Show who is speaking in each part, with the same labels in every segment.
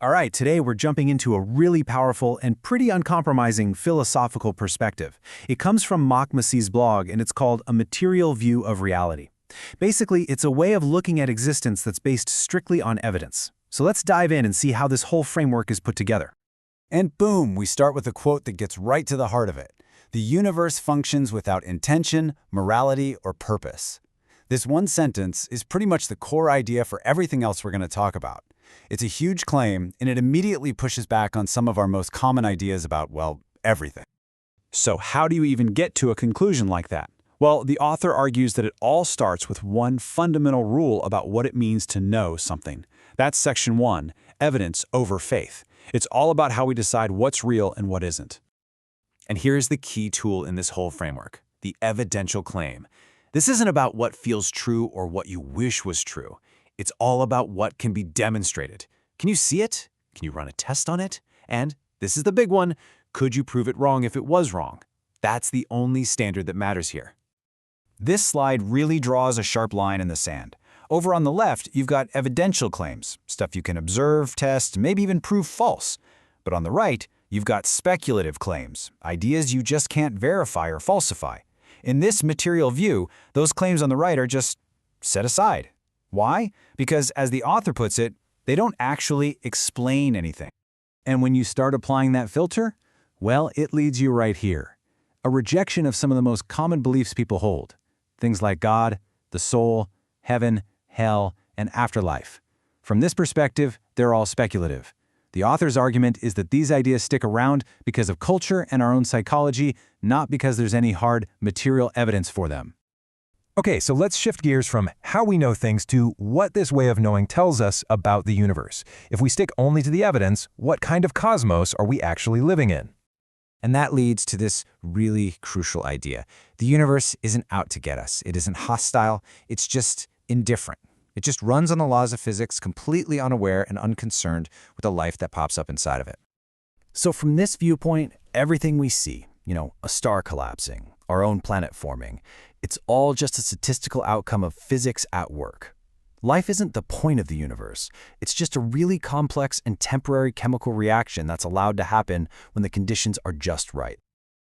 Speaker 1: All right, today we're jumping into a really powerful and pretty uncompromising philosophical perspective. It comes from Machmasi's blog, and it's called A Material View of Reality. Basically, it's a way of looking at existence that's based strictly on evidence. So let's dive in and see how this whole framework is put together.
Speaker 2: And boom, we start with a quote that gets right to the heart of it. The universe functions without intention, morality, or purpose. This one sentence is pretty much the core idea for everything else we're going to talk about. It's a huge claim, and it immediately pushes back on some of our most common ideas about, well, everything.
Speaker 3: So how do you even get to a conclusion like that? Well, the author argues that it all starts with one fundamental rule about what it means to know something. That's section 1, evidence over faith. It's all about how we decide what's real and what isn't.
Speaker 4: And here's the key tool in this whole framework, the evidential claim. This isn't about what feels true or what you wish was true. It's all about what can be demonstrated. Can you see it? Can you run a test on it? And, this is the big one, could you prove it wrong if it was wrong? That's the only standard that matters here.
Speaker 2: This slide really draws a sharp line in the sand. Over on the left, you've got evidential claims, stuff you can observe, test, maybe even prove false. But on the right, you've got speculative claims, ideas you just can't verify or falsify. In this material view, those claims on the right are just set aside. Why? Because, as the author puts it, they don't actually explain anything.
Speaker 3: And when you start applying that filter, well, it leads you right here. A rejection of some of the most common beliefs people hold. Things like God, the soul, heaven, hell, and afterlife. From this perspective, they're all speculative. The author's argument is that these ideas stick around because of culture and our own psychology, not because there's any hard, material evidence for them.
Speaker 5: Okay, so let's shift gears from how we know things to what this way of knowing tells us about the universe. If we stick only to the evidence, what kind of cosmos are we actually living in?
Speaker 6: And that leads to this really crucial idea. The universe isn't out to get us. It isn't hostile. It's just indifferent. It just runs on the laws of physics, completely unaware and unconcerned with the life that pops up inside of it.
Speaker 1: So from this viewpoint, everything we see, a star collapsing, our own planet forming, it's all just a statistical outcome of physics at work. Life isn't the point of the universe. It's just a really complex and temporary chemical reaction that's allowed to happen when the conditions are just right.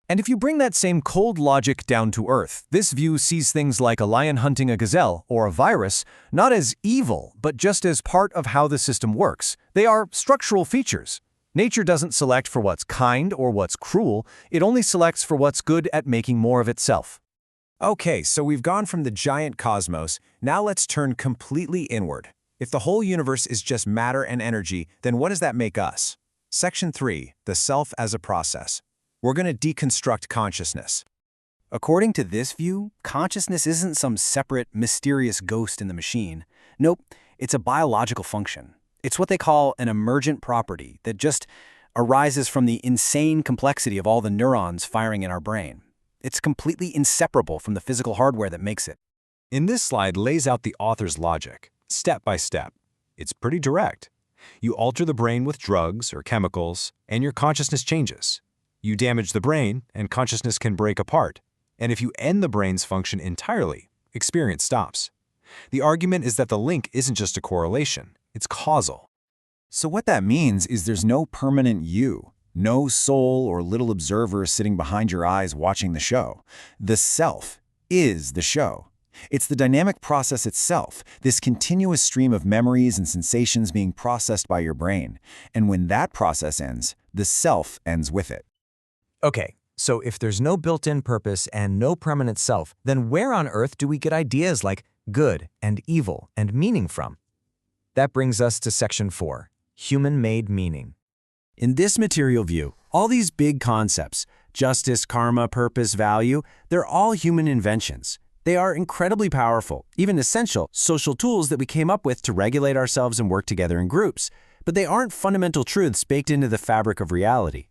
Speaker 1: And if you bring that same cold logic down to earth, this view sees things like a lion hunting a gazelle or a virus not as evil, but just as part of how the system works. They are structural features. Nature doesn't select for what's kind or what's cruel. It only selects for what's good at making more of itself.
Speaker 4: Okay, so we've gone from the giant cosmos. Now let's turn completely inward. If the whole universe is just matter and energy, then what does that make us? Section 3, the self as a process. We're going to deconstruct consciousness.
Speaker 1: According to this view, consciousness isn't some separate, mysterious ghost in the machine. Nope, it's a biological function. It's what they call an emergent property that just arises from the insane complexity of all the neurons firing in our brain. It's completely inseparable from the physical hardware that makes it.
Speaker 4: In this slide lays out the author's logic, step by step. It's pretty direct. You alter the brain with drugs or chemicals, and your consciousness changes. You damage the brain, and consciousness can break apart. And if you end the brain's function entirely, experience stops. The argument is that the link isn't just a correlation, it's causal.
Speaker 2: So what that means is there's no permanent you. No soul or little observer sitting behind your eyes watching the show. The self is the show. It's the dynamic process itself, this continuous stream of memories and sensations being processed by your brain. And when that process ends, the self ends with it.
Speaker 6: Okay, so if there's no built-in purpose and no permanent self, then where on earth do we get ideas like good and evil and meaning from? That brings us to section 4, human-made meaning.
Speaker 1: In this material view, all these big concepts, justice, karma, purpose, value, they're all human inventions. They are incredibly powerful, even essential, social tools that we came up with to regulate ourselves and work together in groups. But they aren't fundamental truths baked into the fabric of reality.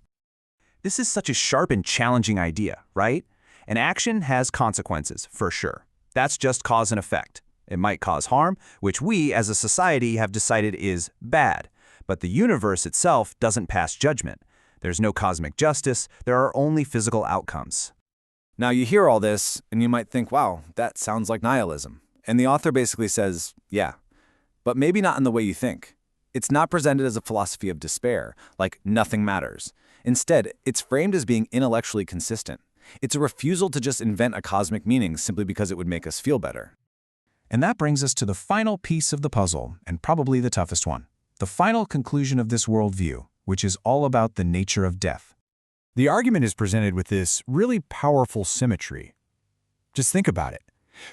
Speaker 3: This is such a sharp and challenging idea, right? An action has consequences, for sure. That's just cause and effect. It might cause harm, which we, as a society, have decided is bad. But the universe itself doesn't pass judgment. There's no cosmic justice, there are only physical outcomes.
Speaker 2: Now you hear all this, and you might think, wow, that sounds like nihilism. And the author basically says, yeah, but maybe not in the way you think.
Speaker 1: It's not presented as a philosophy of despair, like nothing matters. Instead, it's framed as being intellectually consistent. It's a refusal to just invent a cosmic meaning simply because it would make us feel better.
Speaker 3: And that brings us to the final piece of the puzzle, and probably the toughest one. The final conclusion of this worldview, which is all about the nature of death.
Speaker 2: The argument is presented with this really powerful symmetry. Just think about it.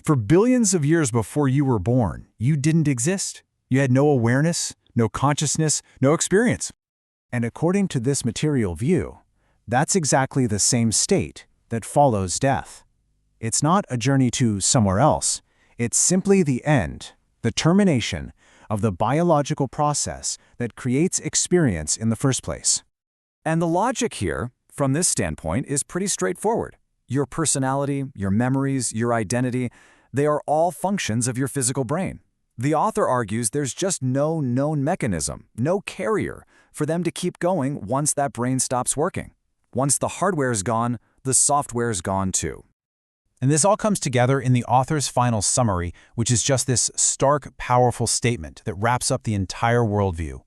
Speaker 2: For billions of years before you were born, you didn't exist. You had no awareness, no consciousness, no experience.
Speaker 3: And according to this material view, that's exactly the same state that follows death. It's not a journey to somewhere else. It's simply the end, the termination of the biological process that creates experience in the first place.
Speaker 1: And the logic here, from this standpoint, is pretty straightforward. Your personality, your memories, your identity, they are all functions of your physical brain. The author argues there's just no known mechanism, no carrier, for them to keep going once that brain stops working. Once the hardware is gone, the software is gone too.
Speaker 3: And this all comes together in the author's final summary, which is just this stark, powerful statement that wraps up the entire worldview.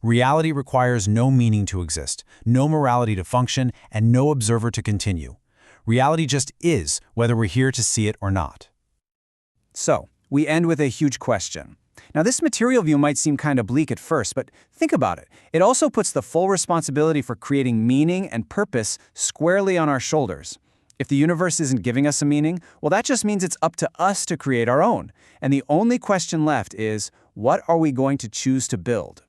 Speaker 3: Reality requires no meaning to exist, no morality to function, and no observer to continue. Reality just is, whether we're here to see it or not.
Speaker 6: So, we end with a huge question. Now, this material view might seem kind of bleak at first, but think about it. It also puts the full responsibility for creating meaning and purpose squarely on our shoulders. If the universe isn't giving us a meaning, well, that just means it's up to us to create our own. And the only question left is, what are we going to choose to build?